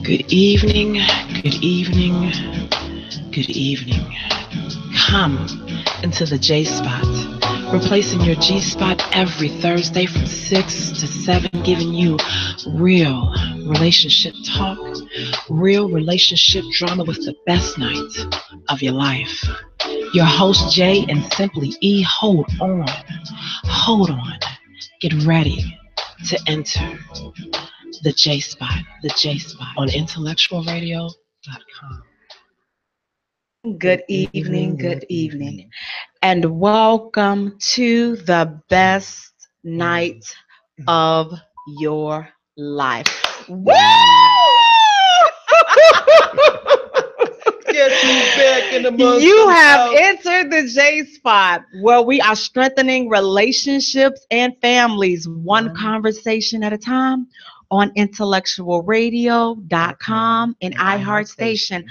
Good evening, good evening, good evening. Come into the Jaye Spot, replacing your G Spot every Thursday from 6 to 7, giving you real relationship talk, real relationship drama with the best night of your life. Your host, Jay, and Simply E, hold on, get ready to enter the Jaye Spot on IntellectualRadio.com. Good evening, and welcome to the best night of your life. Woo! Guess who's back in the You have entered the Jaye Spot, where we are strengthening relationships and families, one conversation at a time, on IntellectualRadio.com and iHeartStation.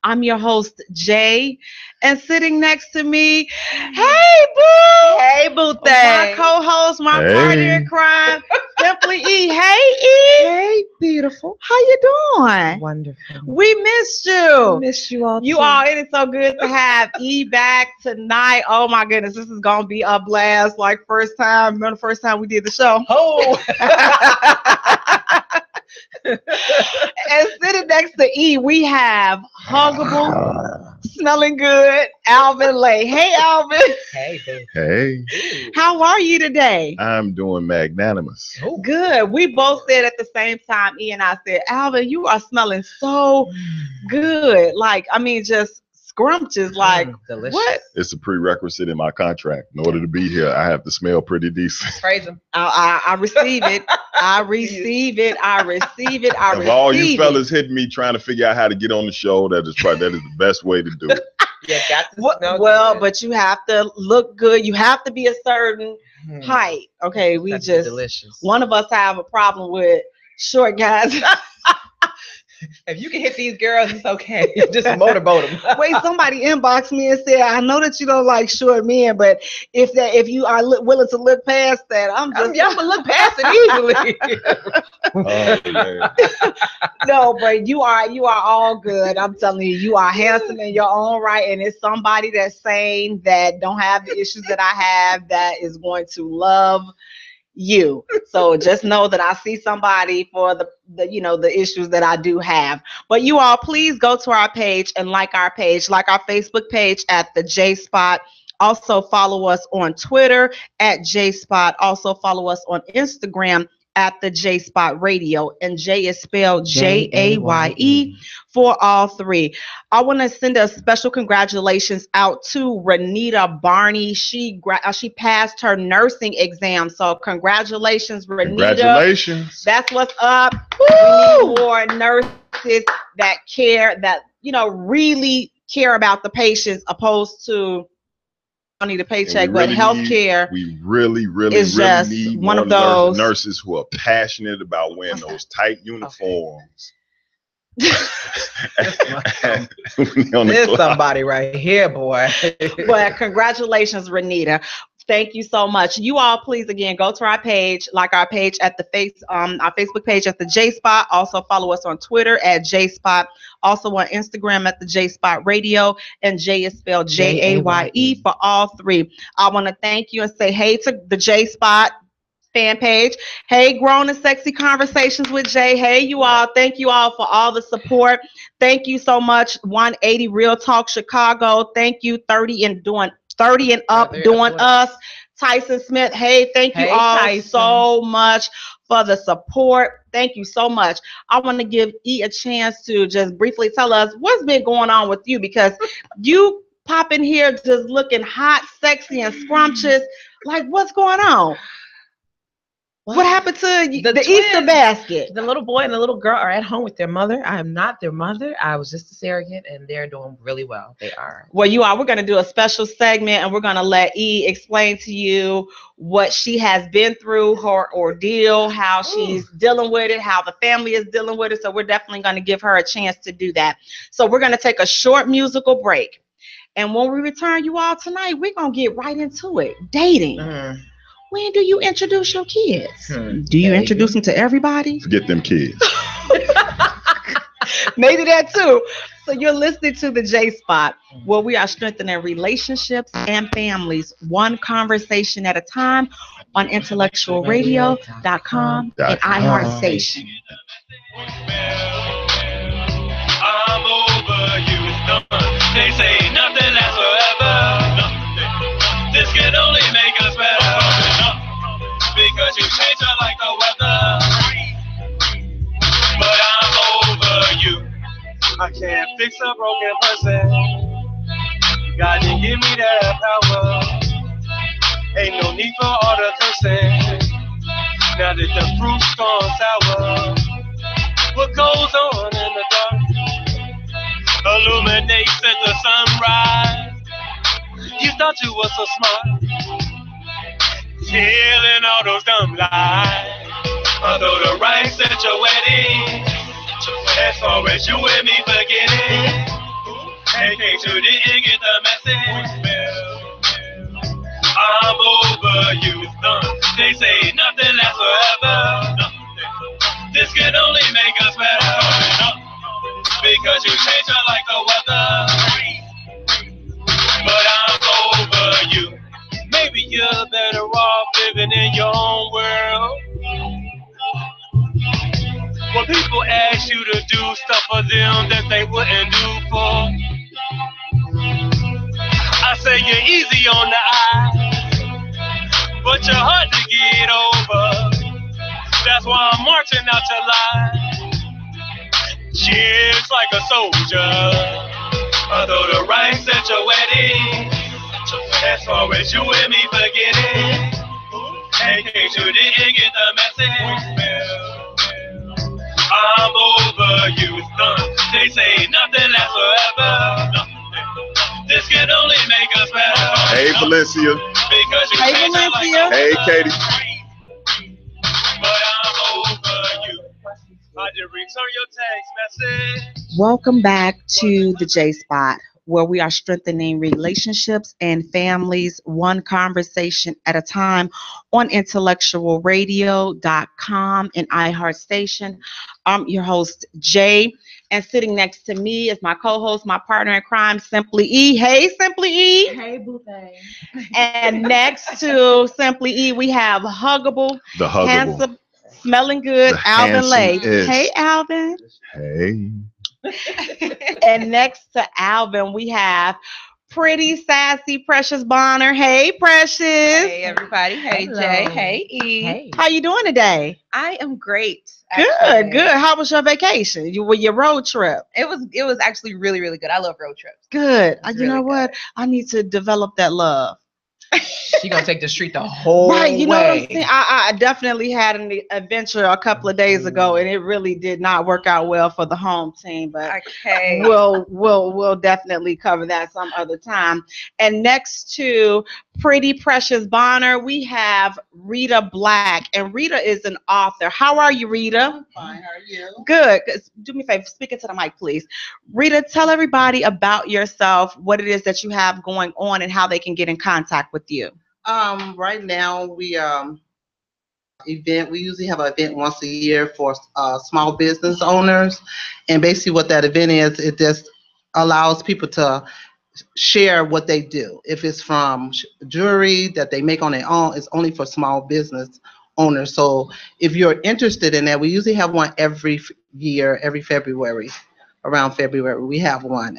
I'm your host, Jay, and sitting next to me, hey, boo! Hey, boo thing. My co-host, my partner in crime, Simply E. Hey, E! Hey, beautiful. How you doing? Wonderful. We missed you. Miss you all. You all, it is so good to have E back tonight. Oh my goodness, this is gonna be a blast. Like remember the first time we did the show? Oh. And sitting next to E, we have huggable, smelling good, Alvin Lay. Hey, Alvin. Hey, baby. Hey, How are you today? I'm doing magnanimous. Oh. Good. We both said at the same time, E and I said, Alvin, you are smelling so good. Like, I mean, just scrumptious. Like, delicious. what? It's a prerequisite in my contract. In order to be here, I have to smell pretty decent. Praise him. I receive it. I receive it. I receive it. I Of receive all you it. fellas hitting me trying to figure out how to get on the show, that is the best way to do it. Yeah, got to smell Well, good. but you have to look good. You have to be a certain height. Okay, we That's just delicious. one of us have a problem with short guys. If you can hit these girls, it's okay. Just motorboat them. Wait, somebody inboxed me and said, "I know that you don't like short men, but if you are willing to look past that, I'm I'm gonna look past it easily." Oh, man. No, but you are all good. I'm telling you, you are handsome in your own right, and it's somebody that's sane, that don't have the issues that I have, that is going to love you. So just know that I see somebody for the issues that I do have. But you all, please go to our page and like our Facebook page at the Jaye Spot. Also follow us on Twitter at Jaye Spot. Also follow us on Instagram at the Jaye Spot Radio, and Jay is spelled Jaye for all three. I want to send a special congratulations out to Renita Barney. She passed her nursing exam, so congratulations, Renita. Congratulations. That's what's up. Woo! We need more nurses that care, that really care about the patients, opposed to don't need a paycheck, but healthcare. We really is just need one more of those nurses who are passionate about wearing those tight uniforms. There's somebody right here, boy. But congratulations, Renita. Thank you so much. You all, please, again, go to our page, like our page at our Facebook page at the Jaye Spot. Also follow us on Twitter at Jaye Spot. Also on Instagram at the Jaye Spot Radio, and Jay is spelled Jaye for all three. I want to thank you and say hey to the Jaye Spot fan page. Hey, Grown and Sexy Conversations with Jay. Hey, you all. Thank you all for all the support. Thank you so much. 180 Real Talk Chicago. Thank you. 30 and up doing us. Tyson Smith. Hey, thank you all Tyson. So much for the support. Thank you so much. I want to give E a chance to just briefly tell us what's been going on with you, because you pop in here just looking hot, sexy, and scrumptious. Like, what's going on? What happened to the Easter basket? The little boy and the little girl are at home with their mother. I am not their mother. I was just a surrogate, and they're doing really well. They are. Well, you are. We're going to do a special segment, and we're going to let E explain to you what she has been through, her ordeal, how she's dealing with it, how the family is dealing with it. So we're definitely going to give her a chance to do that. So we're going to take a short musical break. And when we return, you all, tonight, we're going to get right into it. Dating. when do you introduce your kids? Do you Baby. introduce them to everybody? Forget them kids. Maybe that too. So you're listening to the J Spot, where we are strengthening relationships and families, one conversation at a time, on IntellectualRadio.com and iHeartStation. I'm over you, it's done. They say nothing lasts forever. This can only make us better. Because you change her like the weather. But I'm over you. I can't fix a broken person. God didn't give me that power. Ain't no need for all the cursing. Now that the fruit's gone sour, what goes on in the dark illuminates at the sunrise. You thought you were so smart, telling all those dumb lies. Although the rights at your wedding, as far as you and me forgetting, and came to didn't get the message. I'm over you, it's done. They say nothing lasts forever. This can only make us better. Because you change her like the weather. But I'm over you. Maybe you're better off living in your own world. When people ask you to do stuff for them that they wouldn't do for, I say you're easy on the eye, but you're hard to get over. That's why I'm marching out your line. Cheers like a soldier. Although the rights at your wedding, as far as you and me forgetting, in case you didn't get the message, I'm over you, it's done. They say nothing lasts forever. This can only make us better. Hey, Valencia. Because you Hey, change her like Valencia. the Hey, weather. Katie. But I'm over you. I did return your text message. Welcome back to the J Spot, where we are strengthening relationships and families, one conversation at a time, on IntellectualRadio.com and iHeartStation. I'm your host, Jay, and sitting next to me is my co-host, my partner in crime, Simply E. Hey, Simply E. Hey, boo thing. And next to Simply E, we have Huggable, The Huggable. handsome, smelling good, The Alvin Lay. handsome-est. Hey, Alvin. Hey. And next to Alvin, we have pretty, sassy, Precious Bonner. Hey, Precious. Hey everybody. Hey Hello. Jay. Hey E. Hey. How you doing today? I am great. Good, actually. good. How was your vacation? Your road trip? It was actually really, really good. I love road trips. Good. It's You know really what? I need to develop that love. She gonna take the street the whole Right, you know what I'm way. saying? I definitely had an adventure a couple of days ago, and it really did not work out well for the home team. But Okay. we'll definitely cover that some other time. And next to pretty Precious Bonner, we have Rita Black, and Rita is an author. How are you, Rita? Fine, how are you? Good. Do me a favor, speak into the mic, please. Rita, tell everybody about yourself, what it is that you have going on, and how they can get in contact with you. Right now we usually have an event once a year for small business owners, and basically what that event is, it just allows people to share what they do. If it's from jewelry that they make on their own, it's only for small business owners. So if you're interested in that, we usually have one every year, every February. Around February, we have one.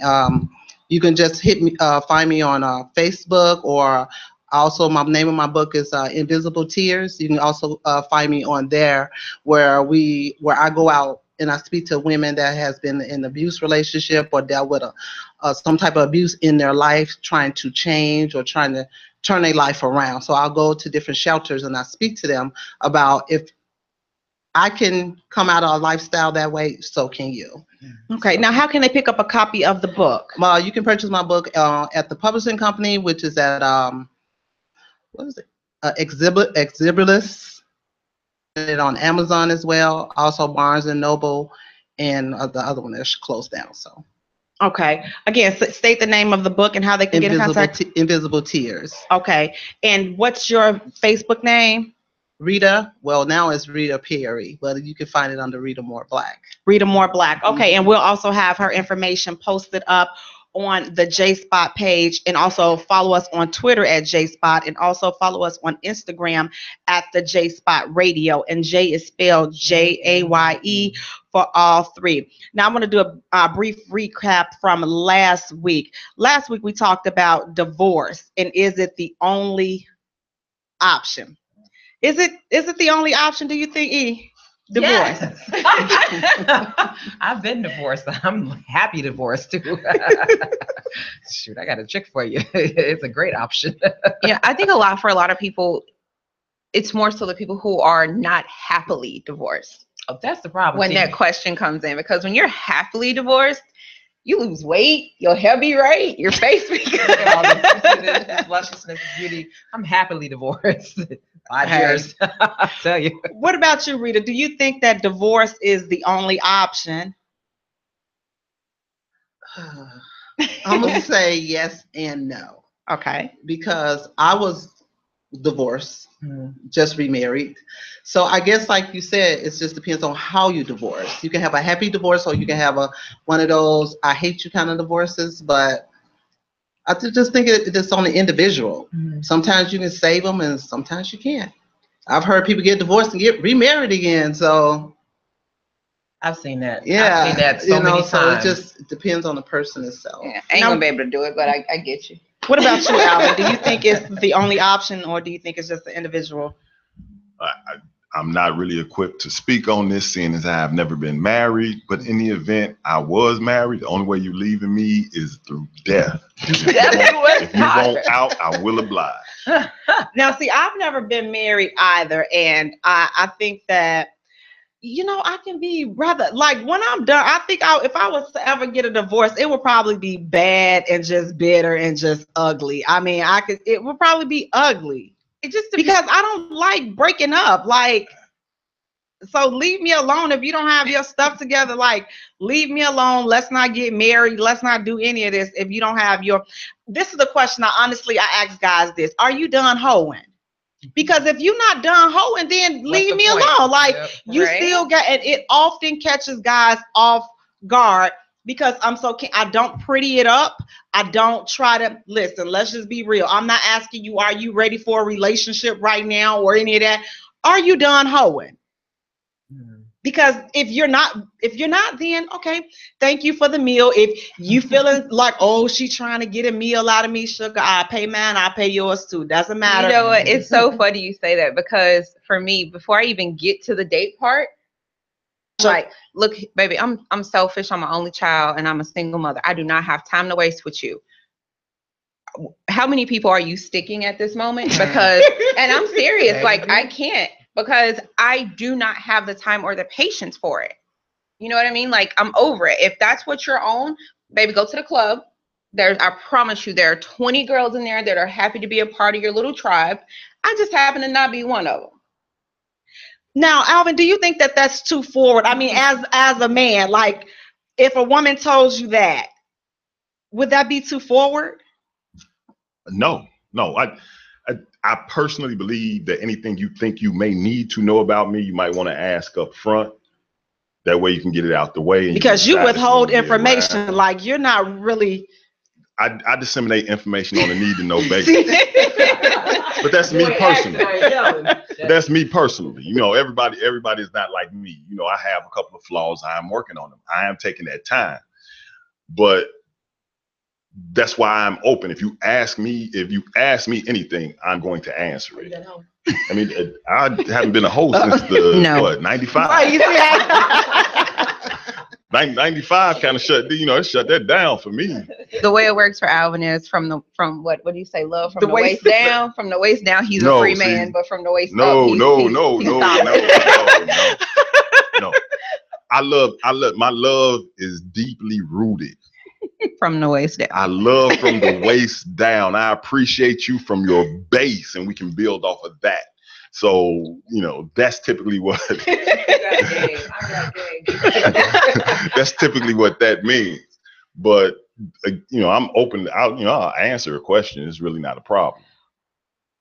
You can just hit me, find me on Facebook, or also my name of my book is Invisible Tears. You can also find me on there, where I go out and I speak to women that has been in an abuse relationship or dealt with some type of abuse in their life, trying to change or trying to turn their life around. So I'll go to different shelters and I speak to them about, if I can come out of a lifestyle that way, so can you. Okay, now how can they pick up a copy of the book? Well, you can purchase my book at the publishing company, which is at what is it? Exhibitors. It on Amazon as well. Also Barnes and Noble, and the other one is closed down. So. Okay. Again, state the name of the book and how they can get in contact. Invisible Tears. Okay. And what's your Facebook name? Rita. Well, now it's Rita Perry, but you can find it under Rita Moore Black. Rita Moore Black. Okay. And we'll also have her information posted up on the Jaye Spot page, and also follow us on Twitter at Jaye Spot, and also follow us on Instagram at the Jaye Spot Radio. And Jay is spelled Jaye for all three. Now I'm going to do a brief recap from last week. Last week we talked about divorce, and is it the only option? Is it the only option, do you think, E? Divorce. Yes. I've been divorced. I'm happy divorced too. Shoot, I got a trick for you. It's a great option. Yeah, I think for a lot of people, it's more so the people who are not happily divorced. Oh, that's the problem. When that question comes in, because when you're happily divorced, you lose weight, your hair be right, your face be good. This lusciousness, beauty. I'm happily divorced. 5 years. I tell you. What about you, Rita? Do you think that divorce is the only option? I'm going to say yes and no. Okay. Because I was divorced, just remarried. So I guess, like you said, it just depends on how you divorce. You can have a happy divorce, or you can have one of those I hate you kind of divorces. But I just think it's on the individual. Sometimes you can save them, and sometimes you can't. I've heard people get divorced and get remarried again. So I've seen that. Yeah, I've seen that so many times. So it just depends on the person itself. Yeah, I ain't gonna be able to do it, but I get you. What about you, Alvin? Do you think it's the only option, or do you think it's just the individual? I'm not really equipped to speak on this, seeing as I have never been married. But in the event I was married, the only way you leaving me is through death. If you want out, I will oblige. Now, see, I've never been married either, and I think that, I can be rather, like, when I'm done, I think if I was to ever get a divorce, it would probably be bad and just bitter and just ugly. I mean, it would probably be ugly. It just because I don't like breaking up. Like, so leave me alone. If you don't have your stuff together, like, leave me alone. Let's not get married. Let's not do any of this. If you don't have this is the question I ask guys this. Are you done hoeing? Because if you're not done hoeing, then leave me alone. Like, you still got, and it often catches guys off guard because I don't pretty it up. I don't try to listen. Let's just be real. I'm not asking you, are you ready for a relationship right now or any of that? Are you done hoeing? Because if you're not, then okay, thank you for the meal. If you feeling like, oh, she trying to get a meal out of me, sugar, I pay mine, I pay yours too. Doesn't matter. You know what? It's so funny you say that, because for me, before I even get to the date part, like, look, baby, I'm selfish. I'm an only child, and I'm a single mother. I do not have time to waste with you. How many people are you sticking at this moment? Because, and I'm serious, like, I can't. Because I do not have the time or the patience for it. You know what I mean? Like, I'm over it. If that's what you're on, baby, go to the club. I promise you, there are 20 girls in there that are happy to be a part of your little tribe. I just happen to not be one of them. Now, Alvin, do you think that that's too forward? I mean, as a man, like, if a woman told you that, would that be too forward? No. I personally believe that anything you think you may need to know about me, you might want to ask up front. That way you can get it out the way. Because you withhold information, like, you're not really. I disseminate information on a need to know basis. But that's me personally. That's me personally. Everybody is not like me. I have a couple of flaws. I am working on them. I am taking that time. But that's why I'm open. If you ask me anything, I'm going to answer it. I mean, I haven't been a host since 95. Right, you see 95 kind of shut that down for me. The way it works for Alvin is from what do you say, love from the waist down? From the waist down, he's a free man, but from the waist up, no. My love is deeply rooted. From the waist down. I love from the waist down. I appreciate you from your base, and we can build off of that. So, that's typically what that's typically what that means. But I'm open. I'll answer a question. It's really not a problem.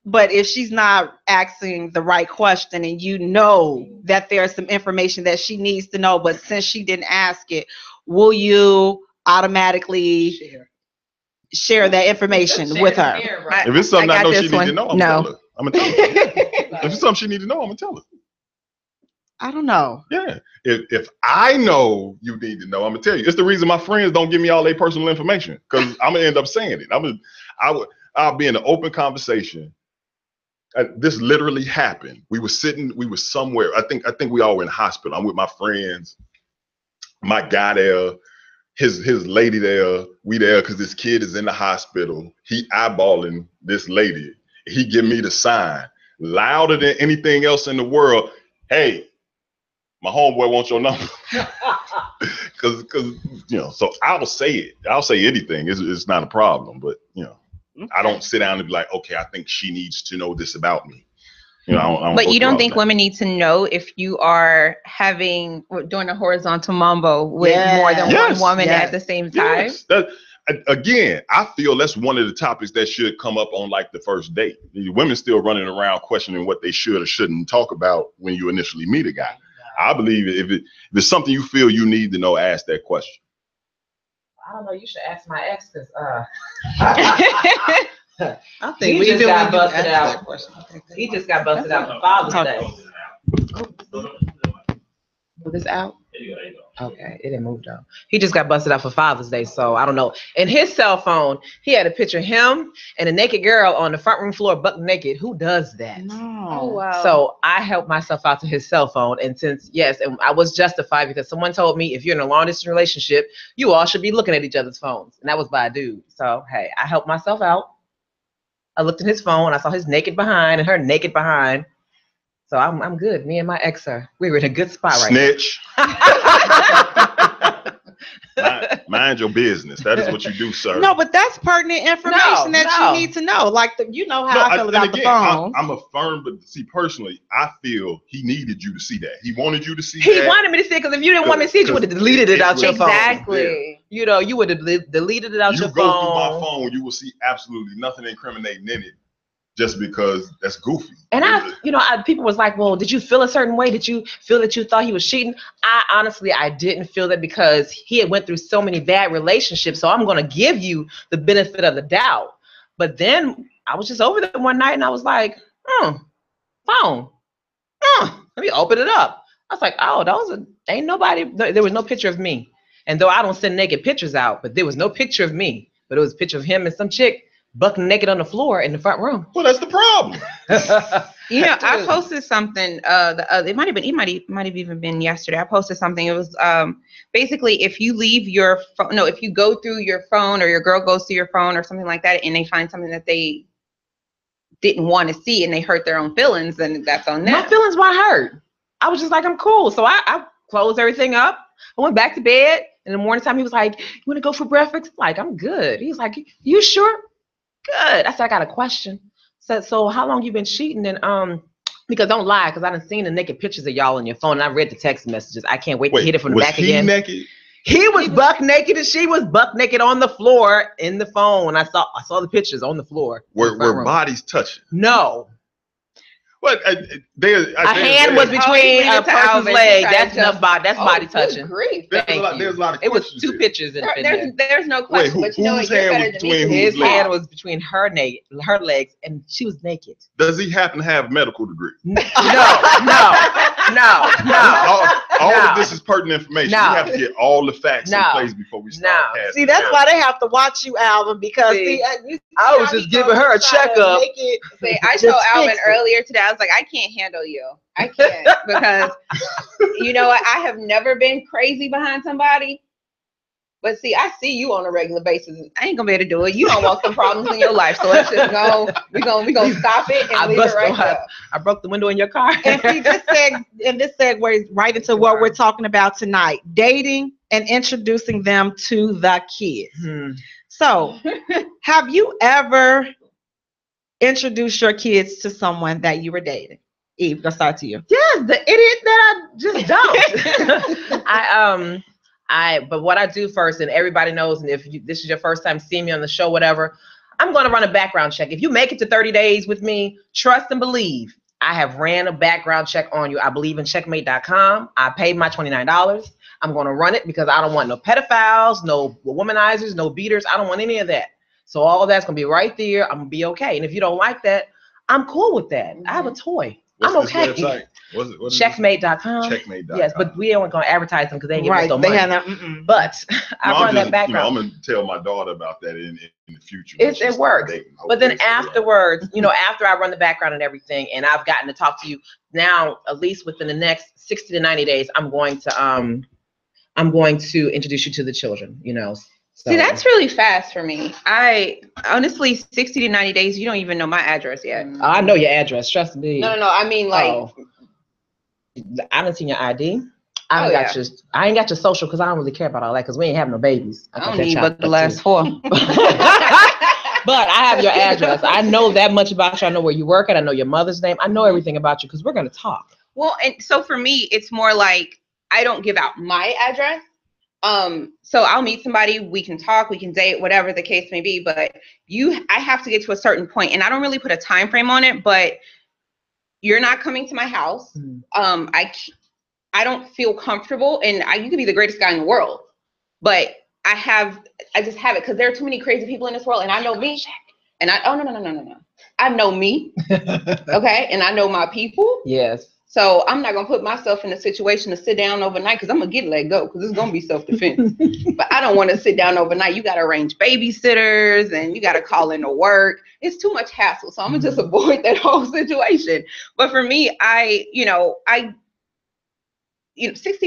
But if she's not asking the right question and you know that there's some information that she needs to know, but since she didn't ask it, will you automatically share that information with her? If it's something I know she needs to know, I'm gonna tell her. I'm gonna tell her. If it's something she needs to know, I'm gonna tell her. I don't know. Yeah. If I know you need to know, I'm gonna tell you. It's the reason my friends don't give me all their personal information, because I'm gonna end up saying it. I'll be in an open conversation. This literally happened. We were somewhere. I think we all were in the hospital. I'm with my friends, my guy there, his lady there. We there because this kid is in the hospital. He eyeballing this lady. He give me the sign louder than anything else in the world. Hey, my homeboy wants your number. Cause so I'll say it. I'll say anything. It's not a problem. But I don't sit down and be like, okay, I think she needs to know this about me. But you don't think women need to know if you are doing a horizontal mambo with more than one woman at the same time? Yes. Again, I feel that's one of the topics that should come up on like the first date. Women still running around questioning what they should or shouldn't talk about when you initially meet a guy. I believe if it's something you feel you need to know, ask that question. I don't know. You should ask my ex, because I think he just got busted out. He just got busted out for Father's Day. Was this out? Okay, it didn't move though. He just got busted out for Father's Day, so I don't know. In his cell phone, he had a picture of him and a naked girl on the front room floor, buck naked. Who does that? No. Oh, wow. So I helped myself out to his cell phone, and and I was justified because someone told me if you're in a long distance relationship, you all should be looking at each other's phones, and that was by a dude. So hey, I helped myself out. I looked at his phone, I saw his naked behind and her naked behind. So I'm good. Me and my ex we were in a good spot right now. Snitch. Mind your business. That is what you do, sir. No, but that's pertinent information you need to know. Like how I feel about the phone. I'm a firm, but see, personally, I feel he needed you to see that. He wanted you to see that. He wanted me to see it, because if you didn't want me to see it, you would have deleted it out your phone. Exactly. You would have deleted it out your phone. You go through my phone, you will see absolutely nothing incriminating in it, just because that's goofy. And people was like, well, did you feel a certain way? Did you feel that you thought he was cheating? I didn't feel that, because he had went through so many bad relationships. So I'm going to give you the benefit of the doubt. But then I was just over there one night and I was like, phone. Let me open it up. I was like, oh, ain't nobody, there was no picture of me. And though I don't send naked pictures out, but there was no picture of me, but it was a picture of him and some chick buck naked on the floor in the front room. Well, that's the problem. I posted something it might have even been yesterday. I posted something. It was basically, if you leave your phone, if you go through your phone, or your girl goes through your phone or something like that, and they find something that they didn't want to see and they hurt their own feelings, then that's on them. My feelings weren't hurt. I was just like, I'm cool. So I closed everything up. I went back to bed. In the morning time, he was like, you want to go for breakfast? Like, I'm good. He's like, you sure? Good. I said, I got a question. Said, so how long you been cheating? And because don't lie, because I done seen the naked pictures of y'all on your phone, and I read the text messages. I can't wait to hit it from the back again. Naked? He was buck naked and she was buck naked on the floor in the phone. I saw the pictures on the floor. Were bodies touching? No. But a hand was between a person's leg. That's enough body. That's body touching. There's a lot of it was two pictures in there. There's no question. Wait, whose hand was between his hand was between her legs, and she was naked. Does he happen to have a medical degree? No. All of this is pertinent information. We have to get all the facts in place before we start. See, that's why they have to watch you, Alvin, because I was just giving her a checkup. I told Alvin earlier today, I was like, I can't handle you. I can't, because you know what? I have never been crazy behind somebody. But see, I see you on a regular basis. I ain't gonna be able to do it. You don't want some problems in your life, so let's just go. We're gonna stop it and leave it right there. I broke the window in your car. And see, this segues right into what we're talking about tonight: dating and introducing them to the kids. So, have you ever introduced your kids to someone that you were dating? Eve, let's start to you. Yes, the idiot that I just dumped. But what I do first, and everybody knows, and if this is your first time seeing me on the show, whatever, I'm going to run a background check. If you make it to 30 days with me, trust and believe, I have ran a background check on you. I believe in checkmate.com. I paid my $29. I'm going to run it because I don't want no pedophiles, no womanizers, no beaters. I don't want any of that. So all that's going to be right there. I'm going to be okay. And if you don't like that, I'm cool with that. I have a toy. I'm okay. What Checkmate.com. Checkmate.com. Yes, but we ain't going to advertise them because they ain't giving us no They money. have that. But I run that background. I'm going to tell my daughter about that in the future. It works. But then afterwards, after I run the background and everything, and I've gotten to talk to you now, at least within the next 60 to 90 days, I'm going to introduce you to the children, So. See, that's really fast for me. I honestly, 60 to 90 days, you don't even know my address yet. I know your address, trust me. No. I mean, like, I didn't see your ID. I ain't got your social because I don't really care about all that because we ain't having no babies. I don't need but the last 4. But I have your address. I know that much about you. I know where you work at. I know your mother's name. I know everything about you because we're going to talk. Well, and so for me, it's more like I don't give out my address. So I'll meet somebody, we can talk, we can date, whatever the case may be, but I have to get to a certain point, and I don't really put a time frame on it, but you're not coming to my house. I don't feel comfortable, and you could be the greatest guy in the world, but I just have it because there are too many crazy people in this world, and I know me, and no. I know me, okay, and I know my people. Yes. So I'm not going to put myself in a situation to sit down overnight because I'm going to get let go because it's going to be self-defense. But I don't want to sit down overnight. You got to arrange babysitters and you got to call into work. It's too much hassle. So I'm going to just avoid that whole situation. But for me, 60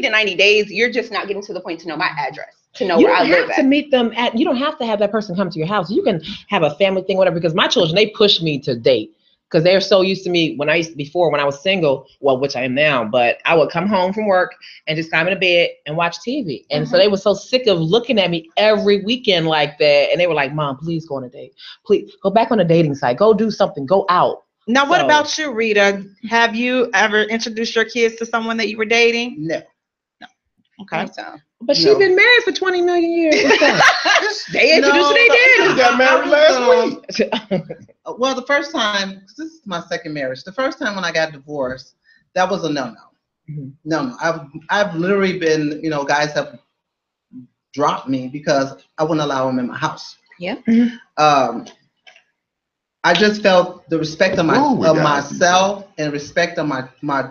to 90 days, you're just not getting to the point to know my address, to know where I live at. You don't have to meet them you don't have to have that person come to your house. You can have a family thing, whatever, because my children, they push me to date. Because they're so used to me when I was single, well, which I am now, but I would come home from work and just climb into bed and watch TV. And so they were so sick of looking at me every weekend like that. And they were like, Mom, please go on a date. Please go back on a dating site. Go do something. Go out. Now, what about you, Rita? Have you ever introduced your kids to someone that you were dating? No. Okay. But she's been married for 20 million years. They introduced they did. She got married last week. Well, the first time, this is my second marriage. The first time when I got divorced, that was a no-no. No. I've literally been, guys have dropped me because I wouldn't allow them in my house. Yeah. I just felt the respect of myself and respect of my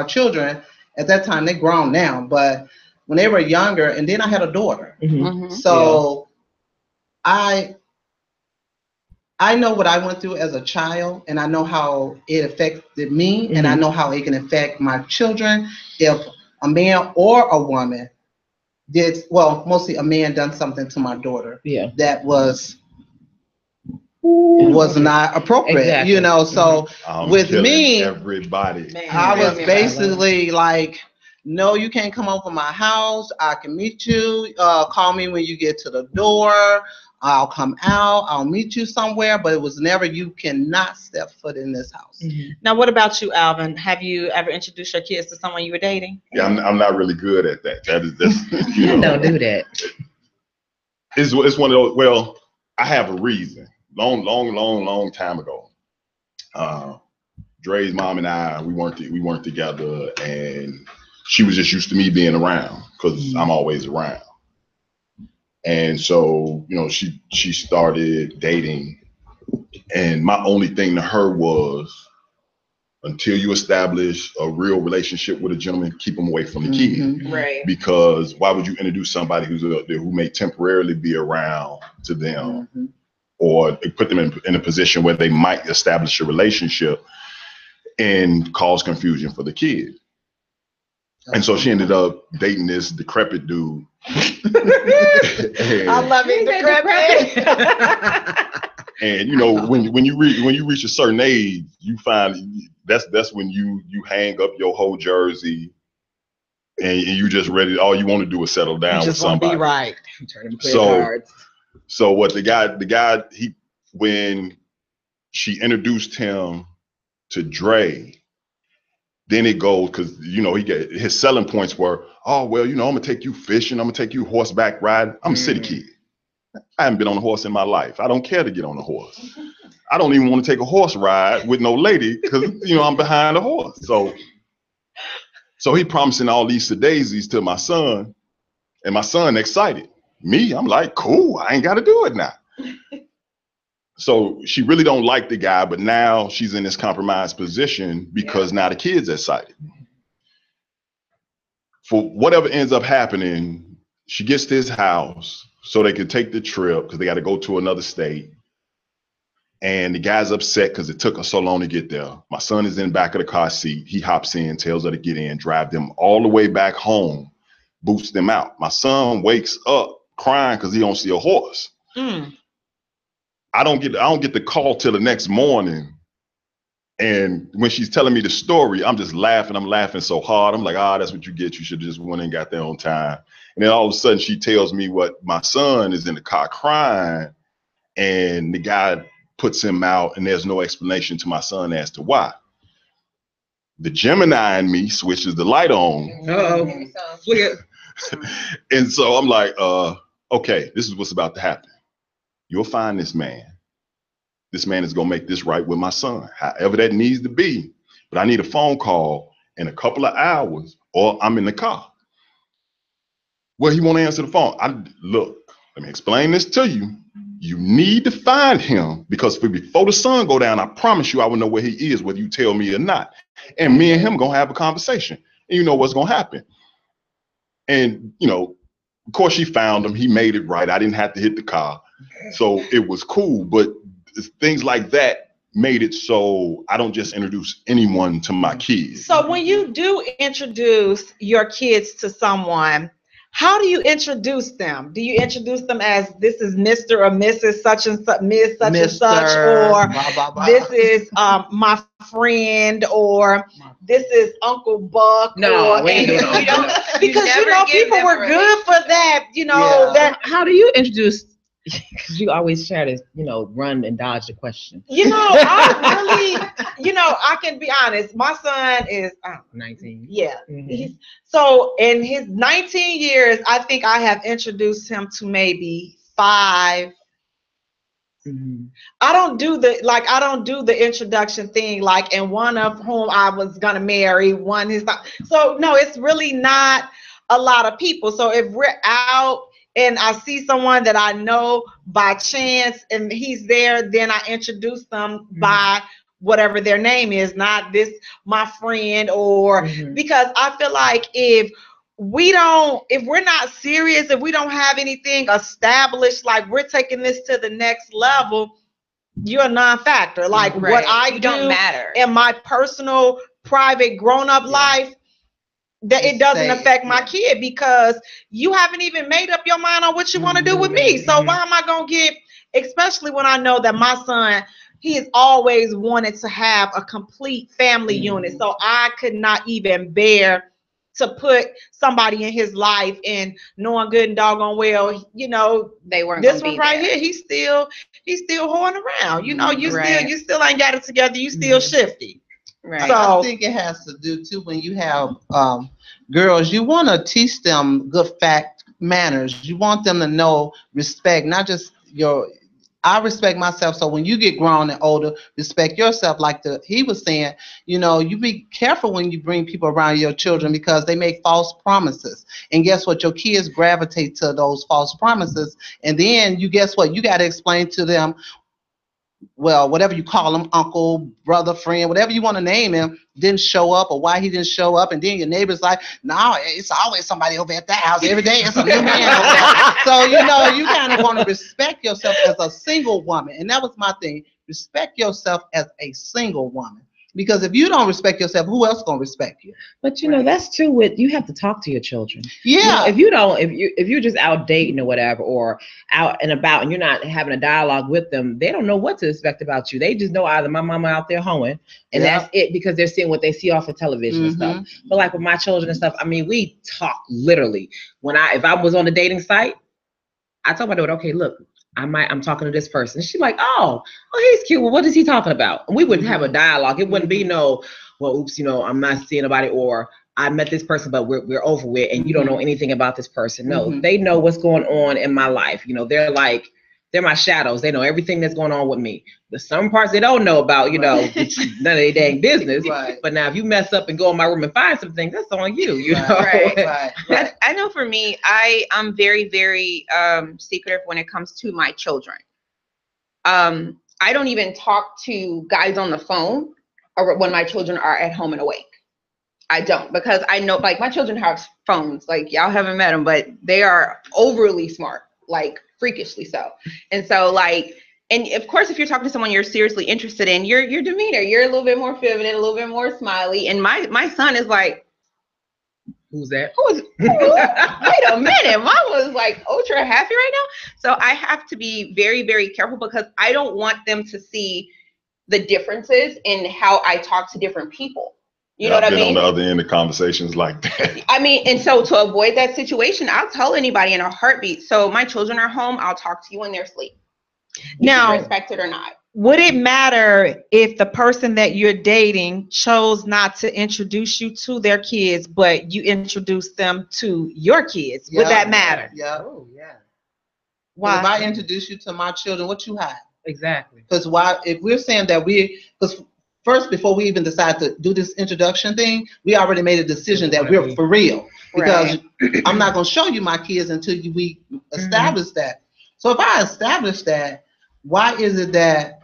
children. At that time, they're grown now, but when they were younger, and then I had a daughter. So I know what I went through as a child, and I know how it affected me, and I know how it can affect my children if a man or a woman mostly a man done something to my daughter that was not appropriate, exactly. So with me, everybody, I was basically like, no, you can't come over my house. I can meet you. Call me when you get to the door. I'll come out. I'll meet you somewhere. But it was never, you cannot step foot in this house. Now, what about you, Alvin? Have you ever introduced your kids to someone you were dating? Yeah, I'm not really good at that. That's Don't do that. It's one of those. Well, I have a reason. Long time ago. Dre's mom and I, we weren't together, and she was just used to me being around because I'm always around. And so, she started dating, and my only thing to her was, until you establish a real relationship with a gentleman, keep them away from the kid. Right. Because why would you introduce somebody who may temporarily be around to them, or put them in a position where they might establish a relationship and cause confusion for the kid? And so she ended up dating this decrepit dude. I love it, decrepit. And when you reach a certain age, you find that's when you hang up your whole jersey and you just ready. All you want to do is settle down with somebody. Be right. So what the guy when she introduced him to Dre, Then it goes, because, you know, his selling points were, oh, well, you know, I'm going to take you fishing. I'm going to take you horseback riding. I'm a city kid. I haven't been on a horse in my life. I don't care to get on a horse. I don't even want to take a horse ride with no lady because, you know, I'm behind a horse. So he promising all these daisies to my son, and my son excited. Me, I'm like, cool, I ain't got to do it now. So she really don't like the guy, but now she's in this compromised position because now the kid's excited. For whatever ends up happening, she gets to his house so they can take the trip because they got to go to another state. And the guy's upset because it took her so long to get there. My son is in the back of the car seat. He hops in, tells her to get in, drive them all the way back home, boots them out. My son wakes up crying because he don't see a horse. I don't get the call till the next morning. And when she's telling me the story, I'm just laughing. I'm laughing so hard. I'm like, that's what you get. You should have just went and got there on time. And then all of a sudden she tells me what my son is in the car crying, and the guy puts him out, and there's no explanation to my son as to why. The Gemini in me switches the light on. And so I'm like, okay, this is what's about to happen. You'll find this man. This man is going to make this right with my son, however that needs to be. But I need a phone call in a couple of hours or I'm in the car. Well, he won't answer the phone. Look, let me explain this to you. You need to find him because before the sun go down, I promise you I will know where he is, whether you tell me or not. And me and him going to have a conversation. And you know what's going to happen. And, you know, of course she found him. He made it right. I didn't have to hit the car. So it was cool. But things like that made it so I don't just introduce anyone to my kids. So when you do introduce your kids to someone, how do you introduce them? Do you introduce them as this is Mr. or Mrs. such and such, Miss such and such, or blah, blah, blah. This is my friend, or this is Uncle Buck? No, we ain't doing because you know people were good for that. You know that. How do you introduce? Because you always try to, you know, run and dodge the question. You know, I really, you know, I can be honest. My son is 19. Yeah. So in his 19 years, I think I have introduced him to maybe 5. I don't do the introduction thing, like, and one of whom I was gonna marry, one is not. So no, it's really not a lot of people. So if we're out and I see someone that I know by chance and he's there, then I introduce them by whatever their name is, not this my friend, or because I feel like if we're not serious, if we don't have anything established, like we're taking this to the next level, you're a non-factor. Like what I do in my personal, private, grown-up life, that it doesn't affect my kid because you haven't even made up your mind on what you want to do with me. So why am I going to get, especially when I know that my son, he has always wanted to have a complete family unit. So I could not even bear to put somebody in his life and knowing good and doggone well, you know, they weren't. This one right here, he's still hoeing around. You know, you still ain't got it together. You still shifty. Right. So I think it has to do too when you have girls, you want to teach them good manners. You want them to know respect, not just I respect myself. So when you get grown and older, respect yourself. Like he was saying, you know, you be careful when you bring people around your children because they make false promises. And guess what? Your kids gravitate to those false promises. And then you guess what? You got to explain to them, well, whatever you call him, uncle, brother, friend, whatever you want to name him, didn't show up or why he didn't show up. And then your neighbor's like, no, it's always somebody over at that house. Every day it's a new man over there. So, you know, you kind of want to respect yourself as a single woman. And that was my thing. Respect yourself as a single woman. Because if you don't respect yourself, who else gonna respect you? But you know, that's true with, you have to talk to your children. Yeah. You know, if you're just out dating or whatever, or out and about and you're not having a dialogue with them, they don't know what to expect about you. They just know either my mama out there hoeing and that's it, because they're seeing what they see off of television and stuff. But like with my children and stuff, I mean, we talk literally. If I was on a dating site, I told my daughter, okay, look, I'm talking to this person. She's like, oh, he's cute. Well, what is he talking about? And we wouldn't have a dialogue. It wouldn't be no, well, oops, I'm not seeing nobody, or I met this person, but we're over with, and you don't know anything about this person. No, they know what's going on in my life. They're my shadows. They know everything that's going on with me. There's some parts they don't know about, none of their dang business. Right. But now if you mess up and go in my room and find some things, that's on you. Right. I know for me, I'm very, very secretive when it comes to my children. I don't even talk to guys on the phone or when my children are at home and awake. I don't, because I know, like, my children have phones. Like, y'all haven't met them, but they are overly smart, like freakishly so. And so, like, and of course, if you're talking to someone you're seriously interested in, your demeanor, you're a little bit more feminine, a little bit more smiley. And my son is like, who's that? Wait a minute. Mom was like ultra happy right now. So I have to be very, very careful, because I don't want them to see the differences in how I talk to different people. You know what I mean? I've been on the other end of conversations like that. I mean, and so to avoid that situation, I'll tell anybody in a heartbeat. So my children are home. I'll talk to you when they're asleep. Now, respect it or not. Would it matter if the person that you're dating chose not to introduce you to their kids, but you introduce them to your kids? Would that matter? Yeah. Oh, yeah. Why? If I introduce you to my children, what you have? Exactly. Because if we're saying that because first, before we even decide to do this introduction thing, we already made a decision that we're for real. Because I'm not going to show you my kids until we establish that. So if I establish that, why is it that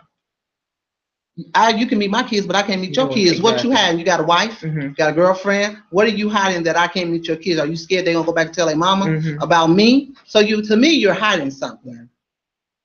you can meet my kids, but I can't meet your kids? Exactly. What you have? You got a wife? You got a girlfriend? What are you hiding that I can't meet your kids? Are you scared they're going to go back and tell their mama about me? So to me, you're hiding something.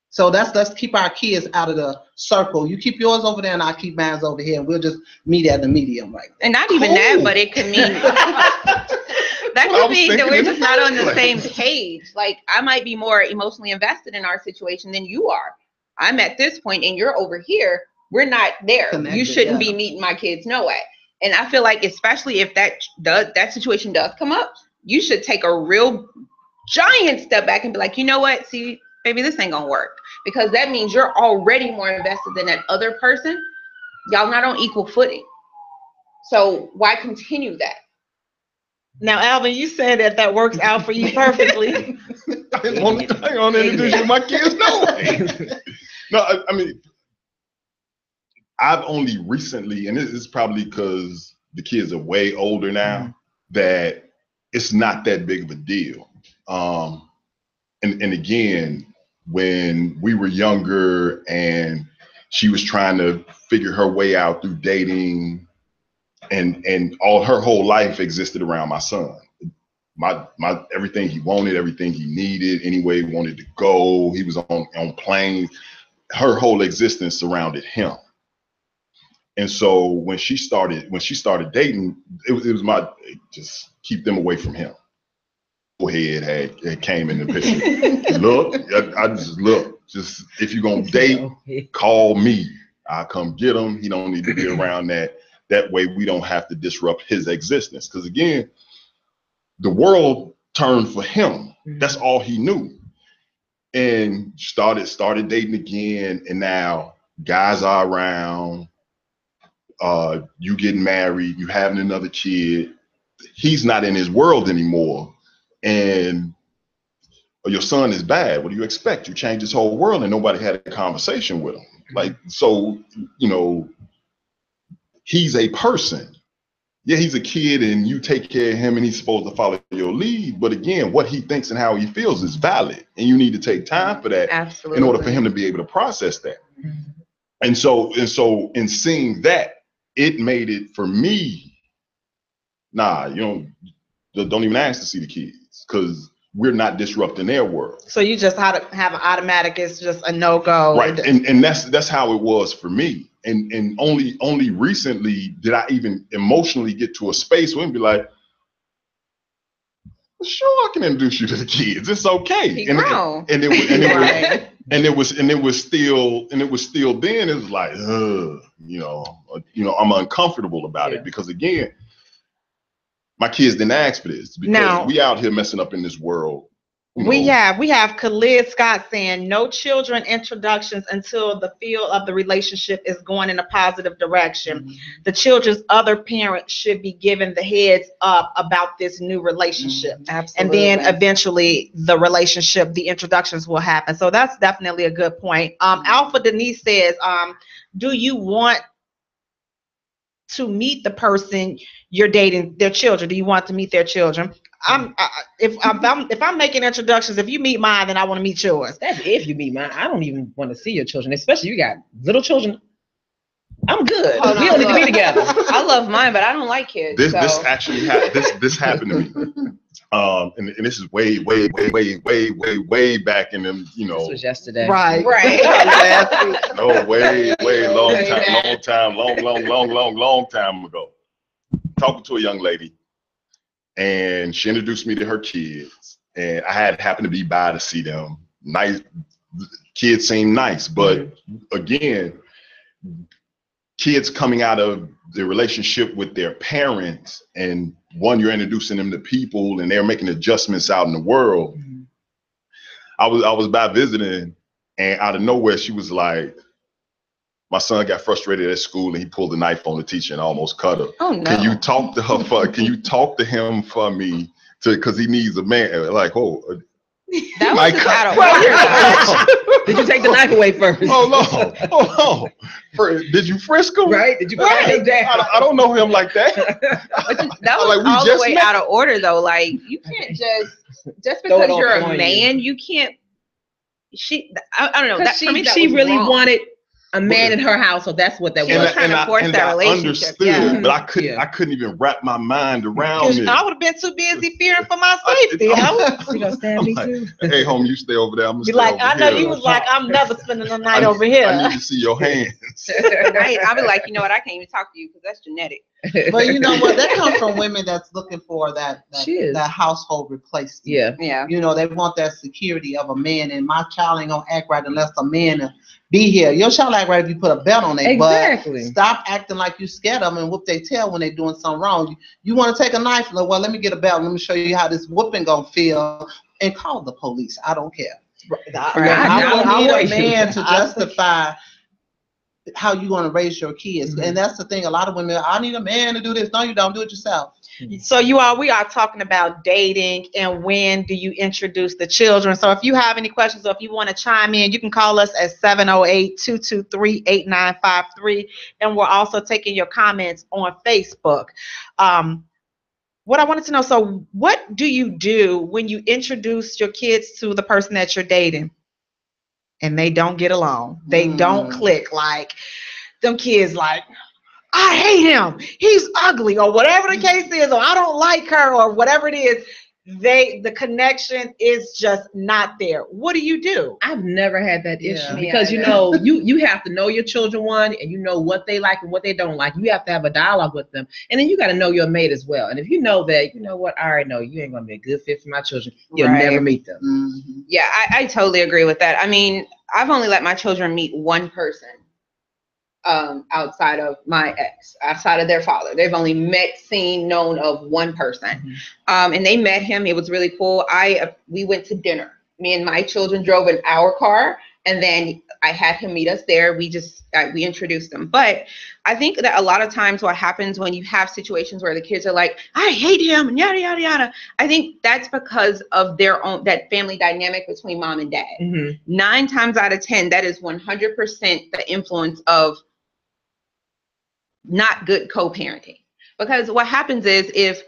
So let's keep our kids out of the circle. You keep yours over there and I'll keep mine over here, and we'll just meet at the medium right there. And not even that, but it could mean that could mean that we're just not on the same page. Like, I might be more emotionally invested in our situation than you are. I'm at this point and you're over here. We're not there. You shouldn't be meeting my kids, no way. And I feel like, especially if that situation does come up, you should take a real giant step back and be like, you know what? See, baby, this ain't gonna work, because that means you're already more invested than that other person. Y'all not on equal footing. So why continue that? Now, Alvin, you said that works out for you perfectly. I don't want to introduce you to my kids, no. No, I mean, I've only recently, and this is probably because the kids are way older now, that it's not that big of a deal. And again, when we were younger and she was trying to figure her way out through dating, and all her whole life existed around my son. My everything he wanted, everything he needed, anywhere he wanted to go, he was on planes. Her whole existence surrounded him. And so when she started dating, it was just keep them away from him. Head had came in the picture. Look, I just look. Just if you're gonna date, call me. I'll come get him. He don't need to be around that. That way we don't have to disrupt his existence. Because again, the world turned for him. That's all he knew. And started dating again, and now guys are around. You getting married, you having another kid. He's not in his world anymore. And your son is bad. What do you expect? You changed his whole world and nobody had a conversation with him. Like, so, he's a person. Yeah, he's a kid and you take care of him and he's supposed to follow your lead. But again, what he thinks and how he feels is valid. And you need to take time for that. Absolutely. In order for him to be able to process that. And so in seeing that, it made it for me, don't even ask to see the kids, because we're not disrupting their world. So you just have an automatic, it's just a no-go. Right, and that's how it was for me. And only recently did I even emotionally get to a space where I'd be like, well, sure, I can introduce you to the kids. It's okay. And it was still then, it was like, I'm uncomfortable about it, because again, my kids didn't ask for this, because we out here messing up in this world We have Khalid Scott saying no children introductions until the feel of the relationship is going in a positive direction. Mm-hmm. The children's other parents should be given the heads up about this new relationship. Mm-hmm. Absolutely. And then eventually the introductions will happen. So that's definitely a good point. Alpha Denise says, do you want to meet the person you're dating, their children? Do you want to meet their children? If I'm making introductions, if you meet mine, then I want to meet yours. That's if you meet mine. I don't even want to see your children, especially you got little children. I'm good. We don't need to be together. I love mine, but I don't like kids. This actually this happened to me. And this is way back in them, you know. This was yesterday. Right. No, way long time ago. Talking to a young lady, and she introduced me to her kids, and I happened to be by to see them. Nice kids seem nice, but again, kids coming out of the relationship with their parents, and you're introducing them to people, and they're making adjustments out in the world. Mm-hmm. I was by visiting, and out of nowhere, she was like, my son got frustrated at school and he pulled a knife on the teacher and almost cut her. Oh, no. Can you talk to her can you talk to him for me because he needs a man? Like, that was just out of order. Did you take the knife away first? Oh no. Did you frisk him? Right? Did you put him down? I don't know him like that. That was all the way out of order though. Like, you can't just because you're a man, you can't. I don't know. That for me, she really wrong. Wanted a man in her house, so that's what that was. She was trying to force that relationship. Understood, but I couldn't even wrap my mind around it. I would have been too busy fearing for my safety. You gonna stab me too? Hey, home, you stay over there. I'm gonna be stay like, over I know here. you was like, I'm never spending the night over here. I need to see your hands. I'll be like, you know what? I can't even talk to you because that's genetic. But you know what? That comes from women that's looking for that household replacement. Yeah. You know, they want that security of a man, and my child ain't gonna act right unless a man be here. Your child act right if you put a belt on their butt. Stop acting like you scared of them and whoop their tail when they're doing something wrong. You want to take a knife? Well, let me get a belt. Let me show you how this whooping gonna feel, and call the police. I don't care. I need a man to justify how you want to raise your kids. Mm-hmm. And that's the thing. A lot of women, I need a man to do this. No, you don't. Do it yourself. So we are talking about dating and when do you introduce the children. So if you have any questions or if you want to chime in, you can call us at 708-223-8953. And we're also taking your comments on Facebook. What I wanted to know, so what do you do when you introduce your kids to the person that you're dating and they don't get along? They don't click. Like, them kids like, I hate him, he's ugly, or whatever the case is, or I don't like her, or whatever it is. The connection is just not there. What do you do? I've never had that issue because you know you have to know your children, one, and you know what they like and what they don't like. You have to have a dialogue with them, and then you got to know your mate as well. And if you know that, you know what, I already know you ain't gonna be a good fit for my children, you'll never meet them. Mm-hmm. Yeah, I totally agree with that. I mean, I've only let my children meet one person. Outside of my ex, outside of their father. They've only known of one person. Mm-hmm. And they met him. It was really cool. We went to dinner. Me and my children drove in our car, and then I had him meet us there. We introduced them. But I think that a lot of times what happens when you have situations where the kids are like, I hate him, and yada, yada, yada. I think that's because of that family dynamic between mom and dad. Mm-hmm. 9 times out of 10, that is 100% the influence of not good co-parenting. Because what happens is, if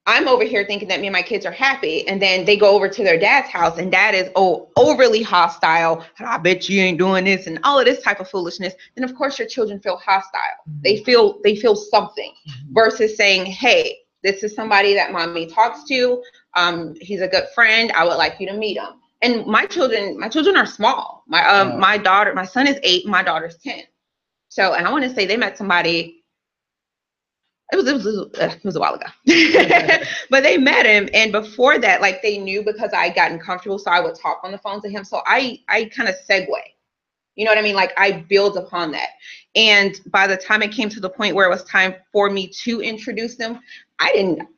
I'm over here thinking that me and my kids are happy, and then they go over to their dad's house and dad is overly hostile, and I bet you ain't doing this and all of this type of foolishness, then of course your children feel hostile. Mm-hmm. They feel something, versus saying, hey, this is somebody that mommy talks to. He's a good friend. I would like you to meet him. And my children are small. My son is 8, my daughter's 10. So, and I want to say they met somebody, it was a while ago, but they met him. And before that, like, they knew because I had gotten comfortable. So I would talk on the phone to him. So I kind of segue, you know what I mean? Like, I build upon that. And by the time it came to the point where it was time for me to introduce them, I didn't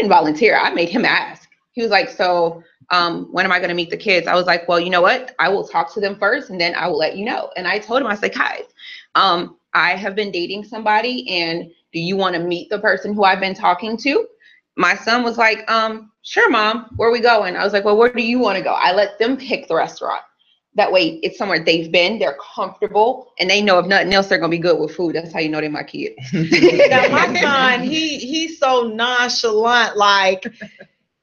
volunteer. I made him ask. He was like, so when am I going to meet the kids? I was like, well, you know what? I will talk to them first and then I will let you know. And I told him, I said, guys, I have been dating somebody, and do you want to meet the person who I've been talking to? My son was like, sure, Mom, where are we going? I was like, well, where do you want to go? I let them pick the restaurant. That way it's somewhere they've been, they're comfortable, and they know if nothing else, they're going to be good with food. That's how you know they're my kids. Now, my son, he's so nonchalant, like,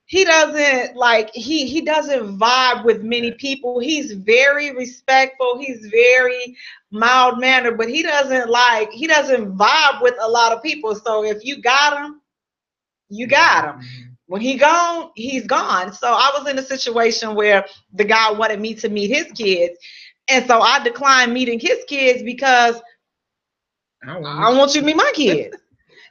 he doesn't he doesn't vibe with many people. He's very respectful. He's very mild mannered, but he doesn't vibe with a lot of people. So if you got him, you got him. When he gone, he's gone. So I was in a situation where the guy wanted me to meet his kids, and so I declined meeting his kids because I don't want you to meet my kids.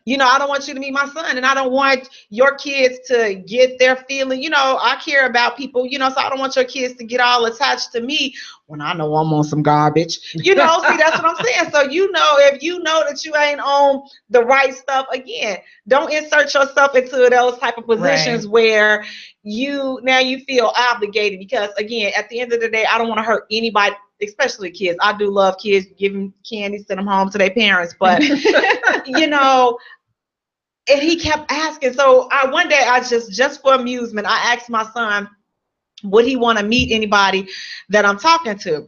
You know, I don't want you to meet my son, and I don't want your kids to get their feeling. You know, I care about people, you know, so I don't want your kids to get all attached to me when I know I'm on some garbage. You know, see, that's what I'm saying. So, you know, if you know that you ain't on the right stuff, again, don't insert yourself into those type of positions where you feel obligated, because, again, at the end of the day, I don't want to hurt anybody, especially kids. I do love kids, give them candy, send them home to their parents, but, you know, and he kept asking. So one day I just for amusement, I asked my son, would he want to meet anybody that I'm talking to?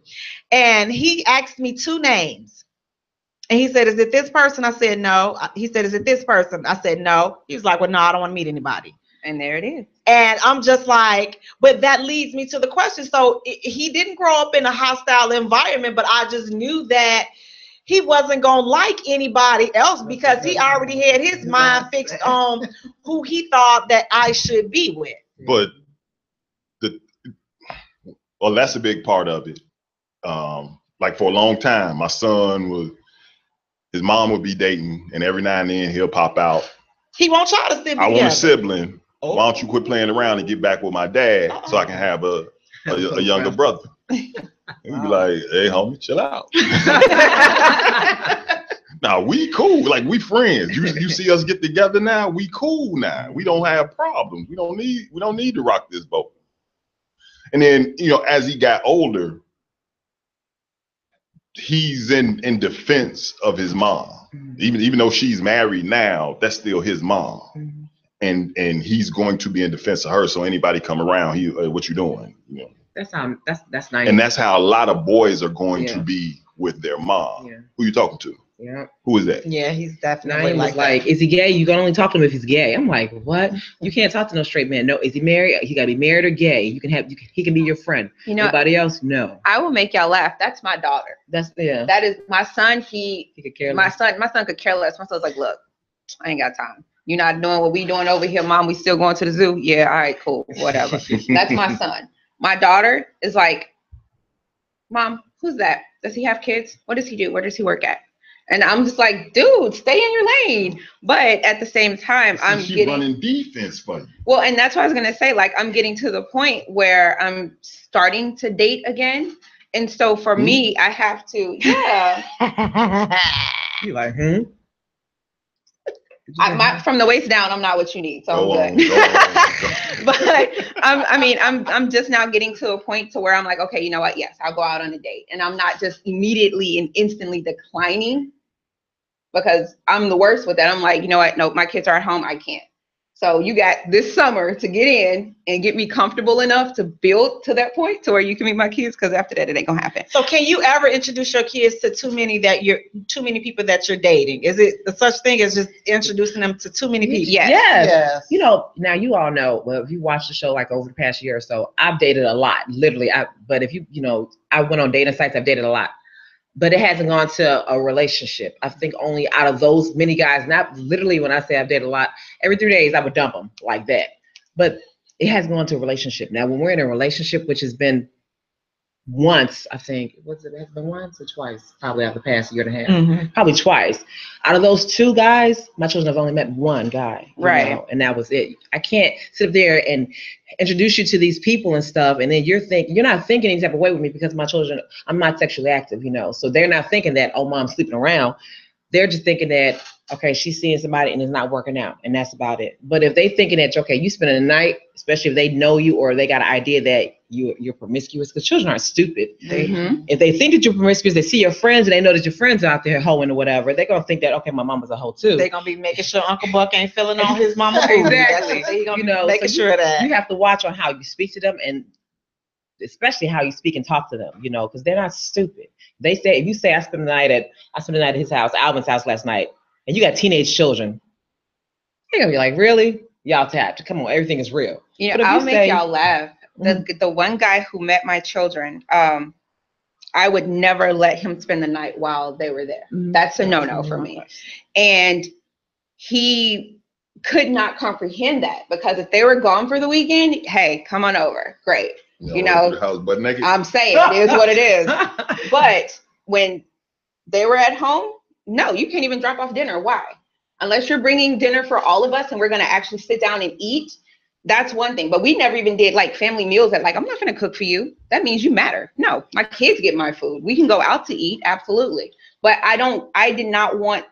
And he asked me 2 names. And he said, is it this person? I said, no. He said, is it this person? I said, no. He was like, well, no, I don't want to meet anybody. And there it is. And I'm just like, but that leads me to the question. So he didn't grow up in a hostile environment, but I just knew that he wasn't going to like anybody else because he already had his mind fixed on who he thought that I should be with. But that's a big part of it. Like for a long time, my son his mom would be dating, and every now and then he'll pop out. He won't try to sit together. I want a sibling. Oh. Why don't you quit playing around and get back with my dad so I can have a younger brother? And we'd be like, hey, homie, chill out. Now we cool, like we friends. You see us get together now, we cool now. We don't have problems. We don't need to rock this boat. And then, you know, as he got older, he's in defense of his mom. Even though she's married now, that's still his mom. And he's going to be in defense of her. So anybody come around, what you doing? You know. That's nice. And that's how a lot of boys are going to be with their mom. Yeah. Who you talking to? Yeah. Who is that? Yeah, he's definitely like, is he gay? You can only talk to him if he's gay. I'm like, what? You can't talk to no straight man. No, is he married? He got to be married or gay. He can be your friend. You know, anybody else? No. I will make y'all laugh. That's my daughter. That is my son. He could care less. My son could care less. My son's like, look, I ain't got time. You're not doing what we doing over here, Mom. We still going to the zoo. Yeah, all right, cool, whatever. That's my son. My daughter is like, Mom, who's that? Does he have kids? What does he do? Where does he work at? And I'm just like, dude, stay in your lane. But at the same time, she's running defense for you. Well, and that's what I was gonna say. Like, I'm getting to the point where I'm starting to date again, and so for me, I have to. Yeah. You like, from the waist down, I'm not what you need, so I'm good. But I'm just now getting to a point to where I'm like, okay, you know what? Yes, I'll go out on a date, and I'm not just immediately and instantly declining because I'm the worst with that. I'm like, you know what? No, my kids are at home. I can't. So you got this summer to get in and get me comfortable enough to build to that point to where you can meet my kids, because after that, it ain't gonna happen. So can you ever introduce your kids to too many people that you're dating? Is it such thing as just introducing them to too many people? Yes. You know, now you all know, well, if you watch the show like over the past year or so, I've dated a lot, literally. But if you know, I went on dating sites, I've dated a lot. But it hasn't gone to a relationship. I think only out of those many guys, not literally when I say I've dated a lot, every 3 days I would dump them like that. But it hasn't gone to a relationship. Now, when we're in a relationship, which has been once, I think, has it been once or twice? Probably out the past year and a half. Probably twice. Out of those 2 guys, my children have only met one guy. Right. Know, and that was it. I can't sit up there and introduce you to these people and stuff, and then you're not thinking any type of way with me because my children, I'm not sexually active, you know. So they're not thinking that, oh, Mom's sleeping around. they're just thinking that, okay, she's seeing somebody and it's not working out, and that's about it. But if they thinking that, okay, you spending the night, especially if they know you or they got an idea that you're promiscuous, because children aren't stupid. If they think that you're promiscuous, they see your friends and they know that your friends are out there hoeing or whatever, they're gonna think that, okay, my mama's a hoe too. They're gonna be making sure Uncle Buck ain't feeling on his mama. Exactly. They gonna You know, making so sure that you have to watch on how you speak to them, and especially how you speak and talk to them, you know, because they're not stupid. They say, if you say I spent the night at his house, Alvin's house last night, and you got teenage children, they're gonna be like, really? Y'all tapped. Come on, everything is real. You know, I'll make y'all laugh. The one guy who met my children, I would never let him spend the night while they were there. That's a no-no for me. And he could not comprehend that, because if they were gone for the weekend, hey, come on over. Great. You know, house butt naked. I'm saying it is what it is. But when they were at home, no, you can't even drop off dinner. Why? Unless you're bringing dinner for all of us and we're going to actually sit down and eat. That's one thing. But we never even did like family meals that, like, I'm not going to cook for you. That means you matter. No, my kids get my food. We can go out to eat. Absolutely. But I did not want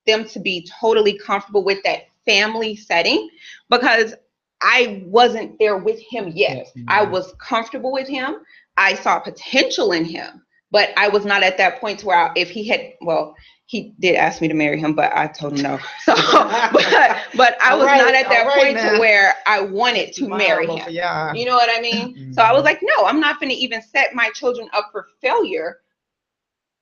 them to be totally comfortable with that family setting, because I wasn't there with him yet. I was comfortable with him. I saw potential in him, but I was not at that point to where he did ask me to marry him, but I told him no. So, but I was not at that point to where I wanted to marry him. You know what I mean? So I was like, no, I'm not going to even set my children up for failure,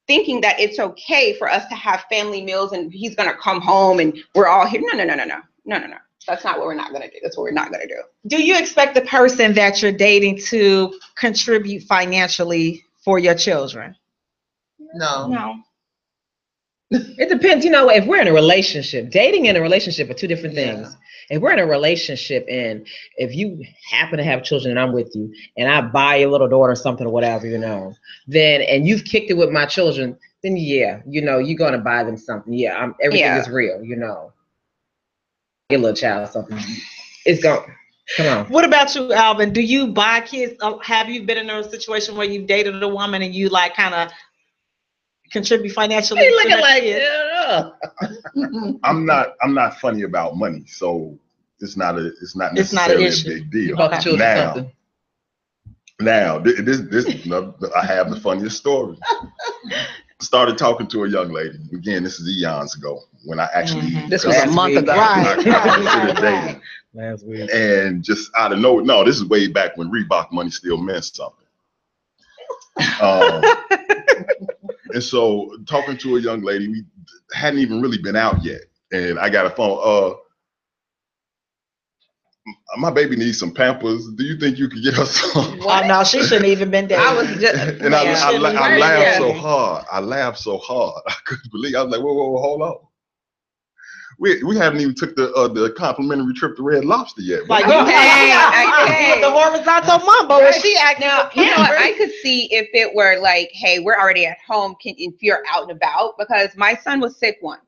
thinking that it's okay for us to have family meals and he's going to come home and we're all here. No. That's not what we're not going to do. That's what we're not going to do. Do you expect the person that you're dating to contribute financially for your children? No. It depends. You know, if we're in a relationship, dating and a relationship are two different things. If we're in a relationship and if you happen to have children and I'm with you and I buy your little daughter something or whatever, you know, then, and you've kicked it with my children, then yeah, you know, you're going to buy them something. Yeah, everything is real, you know. Your little child something, it's gone. Come on. What about you, Alvin? Do you buy kids? Have you been in a situation where you've dated a woman and you like kind of contribite financially? Hey, looking like I'm not funny about money, so it's not necessarily a big deal. Now, this I have the funniest story. Started talking to a young lady. Again, this is eons ago when I actually this was a month ago. I considered dating. Last week. And just out of nowhere, no, this is way back when Reebok money still meant something. And so talking to a young lady, we hadn't even really been out yet. And I got a phone, my baby needs some Pampers. Do you think you could get her some? Oh, no, she shouldn't even been dating. I was just, and I laughed so hard. I laughed so hard. I couldn't believe. I was like, whoa, hold on. We haven't even took the complimentary trip to Red Lobster yet. Like, okay. The horizontal mambo. Was she acting? Now, you know, I could see if it were like, hey, we're already at home. If you're out and about, because my son was sick once.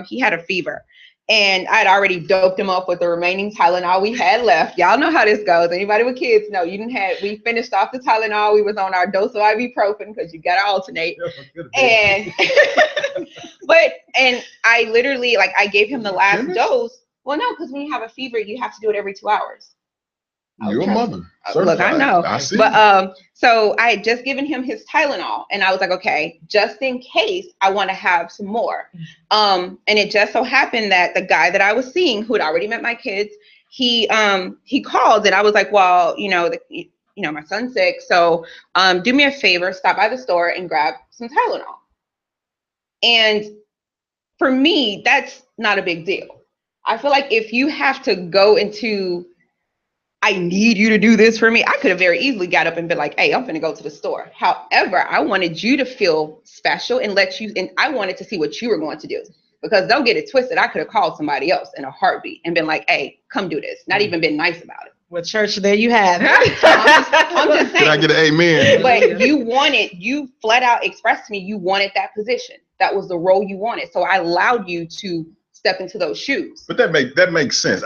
He had a fever. And I'd already doped him up with the remaining Tylenol we had left. Y'all know how this goes. Anybody with kids know we finished off the Tylenol. We was on our dose of ibuprofen because you got to alternate. And and I literally, like, I gave him the last dose. Well, no, because when you have a fever, you have to do it every 2 hours. You're a mother. Look, I know. I see. But so I had just given him his Tylenol, and I was like, okay, just in case I want to have some more. And it just so happened that the guy that I was seeing, who had already met my kids, he called, and I was like, well, my son's sick, so do me a favor, stop by the store and grab some Tylenol. And for me, that's not a big deal. I feel like if you have to go into, I need you to do this for me, I could have very easily got up and been like, hey, I'm gonna go to the store. However, I wanted you to feel special and I wanted to see what you were going to do. Because don't get it twisted, I could have called somebody else in a heartbeat and been like, hey, come do this. Not even been nice about it. Well, church, there you have it. I'm just saying. Can I get an amen? But you flat out expressed to me you wanted that position. That was the role you wanted. So I allowed you to step into those shoes. But that makes sense.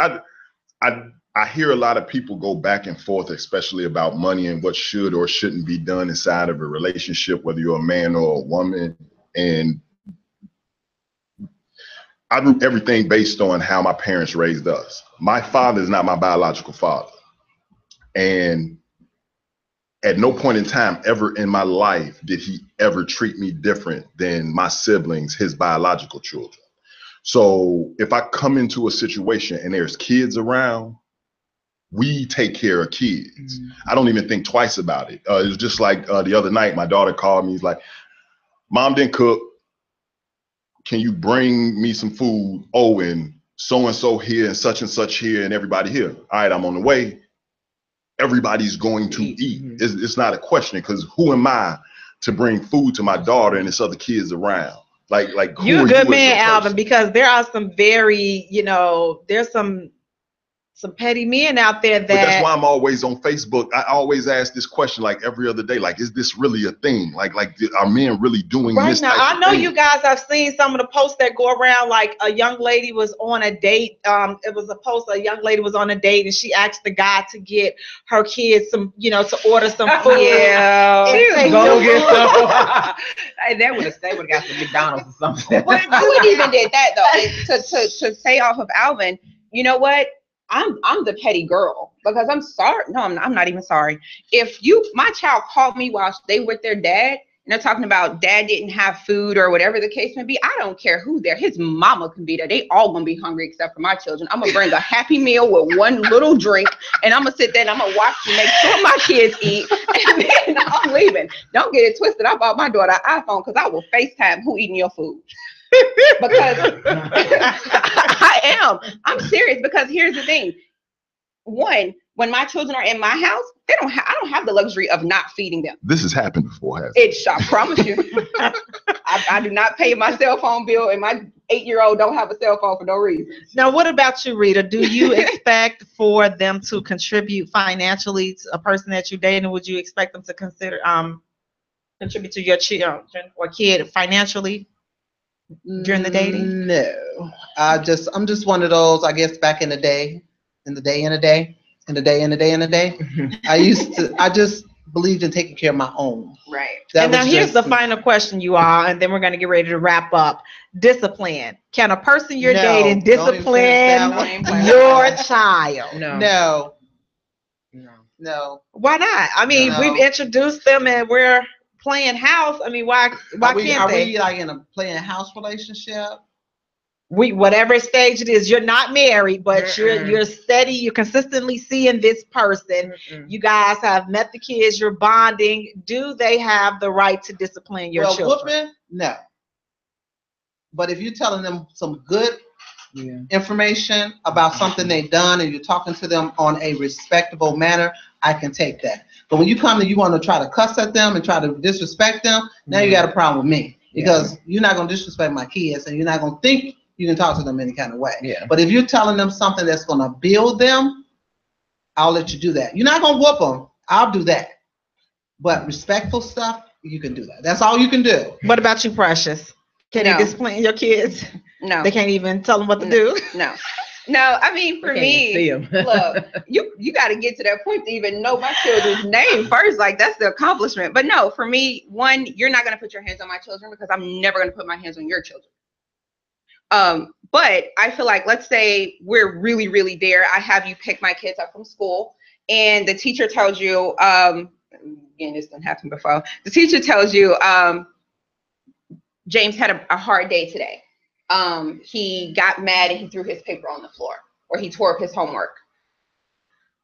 I hear a lot of people go back and forth, especially about money and what should or shouldn't be done inside of a relationship, whether you're a man or a woman. And I do everything based on how my parents raised us. My father is not my biological father. And at no point in time ever in my life did he ever treat me different than my siblings, his biological children. So if I come into a situation and there's kids around, we take care of kids. I don't even think twice about it. It was just like the other night, my daughter called me. He's like, Mom didn't cook. Can you bring me some food? Oh, and so here and such here and everybody here. All right, I'm on the way. Everybody's going to eat. It's not a question, because who am I to bring food to my daughter and there's other kids around? Like you're a good man, Alvin, because there are some very, there's some petty men out there that. But that's why I'm always on Facebook. I always ask this question like every other day, like, is this really a thing? Like are men really doing right this? Now, I know you guys have seen some of the posts that go around, like a young lady was on a date. It was a post, a young lady was on a date and she asked the guy to get her kids some, to order some food. Yeah, go get some. Hey, they would have got some McDonald's or something. But I wouldn't even did that though. To say off of Alvin, you know what? I'm the petty girl, because I'm sorry. No, I'm not even sorry. If my child called me while they with their dad and they're talking about dad didn't have food or whatever the case may be, I don't care who there. His mama can be there. They all gonna be hungry except for my children. I'm gonna bring a Happy Meal with one little drink, and I'm gonna sit there and I'm gonna watch and make sure my kids eat, and then I'm leaving. Don't get it twisted. I bought my daughter an iPhone because I will FaceTime who eating your food. Because I'm serious, because here's the thing. One, when my children are in my house, I don't have the luxury of not feeding them. This has happened before, hasn't it? I promise you. I do not pay my cell phone bill, and my 8-year-old don't have a cell phone for no reason. Now, what about you, Rita? Do you expect for them to contribute financially to a person that you're dating? Would you expect them to contribute to your children or kid financially during the dating? No, I'm just one of those, I guess, back in the day, I just believed in taking care of my own. Right. And now here's the final question, you all, and then we're going to get ready to wrap up. Discipline. Can a person you're dating discipline your child? No. Why not? I mean, we've introduced them and we're playing house. I mean, why can't they? Are we like in a playing house relationship? Whatever stage it is, you're not married, but you're steady, you're consistently seeing this person. You guys have met the kids, you're bonding. Do they have the right to discipline your children? Whooping? No. But if you're telling them some good information about something they've done and you're talking to them on a respectable manner, I can take that. But when you come and you want to try to cuss at them and try to disrespect them, now you got a problem with me, because you're not going to disrespect my kids and you're not going to think you can talk to them any kind of way. Yeah. But if you're telling them something that's going to build them, I'll let you do that. You're not going to whoop them. I'll do that. But respectful stuff, you can do that. That's all you can do. What about you, Precious? Can you discipline your kids? No. They can't even tell them what to do? No. I mean, for me, look, you got to get to that point to even know my children's name first. Like, that's the accomplishment. But no, for me, one, you're not going to put your hands on my children, because I'm never going to put my hands on your children. But I feel like, let's say we're really, really there. I have you pick my kids up from school, and the teacher tells you, again, this didn't happen before. The teacher tells you, James had a hard day today. He got mad and he threw his paper on the floor, or he tore up his homework.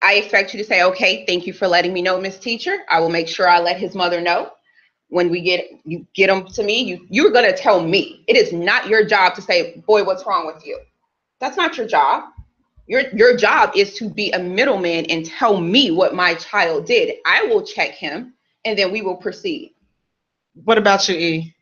I expect you to say, okay, thank you for letting me know, Miss Teacher. I will make sure I let his mother know. When you get them to me, you're going to tell me. It is not your job to say, boy, what's wrong with you? That's not your job. Your job is to be a middleman and tell me what my child did. I will check him, and then we will proceed. What about you, E?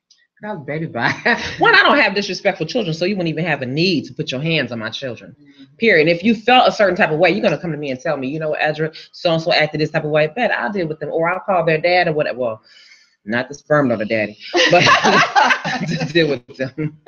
I was baby by. One, I don't have disrespectful children, so you wouldn't even have a need to put your hands on my children. Period. If you felt a certain type of way, you're going to come to me and tell me, you know what, Ezra, so-and-so acted this type of way. Bet I'll deal with them, or I'll call their dad or whatever. Well, not the sperm nor the daddy, but to deal with them.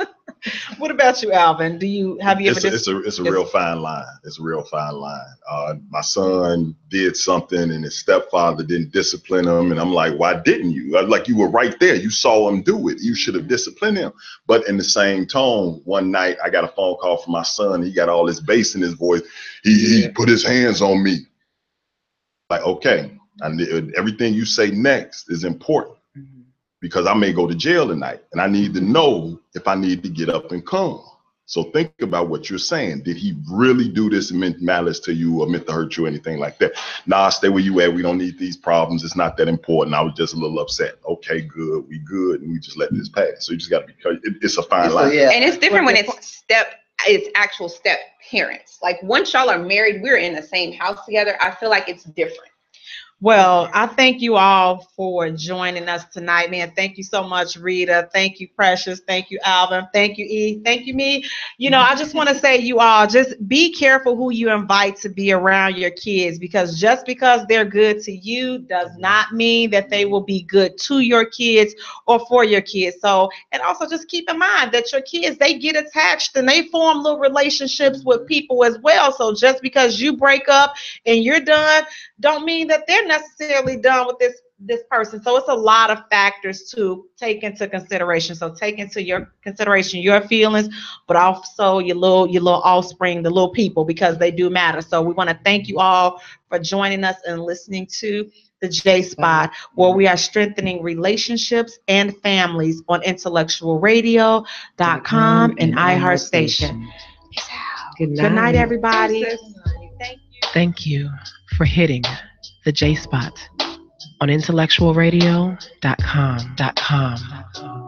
What about you, Alvin? Have you ever it's a real fine line. It's a real fine line. My son did something and his stepfather didn't discipline him, and I'm like, why didn't you? Like, you were right there. You saw him do it. You should have disciplined him. But in the same tone, one night I got a phone call from my son. He got all this bass in his voice. He put his hands on me. Like, okay, everything you say next is important. Because I may go to jail tonight, and I need to know if I need to get up and come. So think about what you're saying. Did he really do this and meant malice to you or meant to hurt you, anything like that? Nah, stay where you at. We don't need these problems. It's not that important. I was just a little upset. Okay, good. We good. And we just let this pass. So you just got to be, it's a fine line. Yeah. And it's different when it's actual step parents. Like, once y'all are married, we're in the same house together. I feel like it's different. Well, I thank you all for joining us tonight, man. Thank you so much, Rita. Thank you, Precious. Thank you, Alvin. Thank you, E. Thank you, me. You know, I just want to say, you all, just be careful who you invite to be around your kids, because just because they're good to you does not mean that they will be good to your kids or for your kids. So, and also just keep in mind that your kids, they get attached and they form little relationships with people as well. So just because you break up and you're done, don't mean that they're necessarily done with this person. So it's a lot of factors to take into consideration. So take into your consideration your feelings, but also your little offspring, the little people, because they do matter. So we want to thank you all for joining us and listening to the Jaye Spot, where we are strengthening relationships and families on IntellectualRadio.com and iHeartStation. Good night, everybody. Thank you for hitting the Jaye Spot on IntellectualRadio.com.